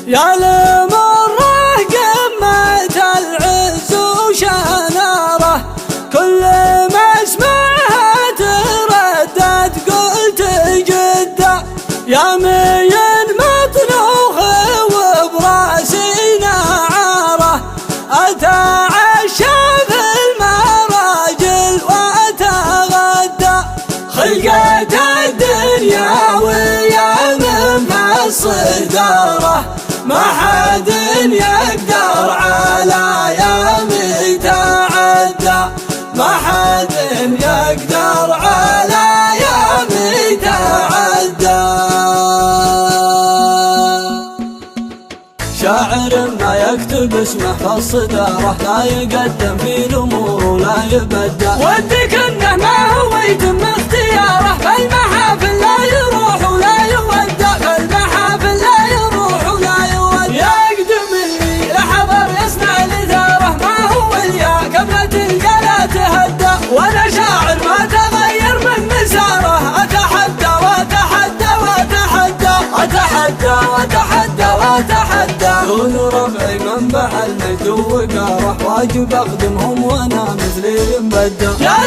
يا لمره قمة العز وشناره، كل ما اسمعها تردد قلت جده. يا مين مطنوخ وبراسي نعاره، اتعشى في المراجل واتغدى. خلقت الدنيا ويا من الصداره، ما حد يقدر على يامي تعدى. ما حد يقدر على يامي تعدى. شاعر ما يكتب اسمه في الصدارة، لا يقدم في الأمور ولا يبدأ. ودك انه ما هو يتم اختياره، فالمحافل لا يروح ولا يودع. فالمحافل لا يروح ولا يودع. يقدم اللي لحظر يصنع الإثارة، ما هو اليا قبل تلقى لا تهدى. وانا شاعر ما تغير من مساره، اتحدى واتحدى واتحدى. اتحدى واتحدى واتحدى. دون ربعي منبع المجد وقاره، واجب اخدمهم وانا مثلي مبدع. يا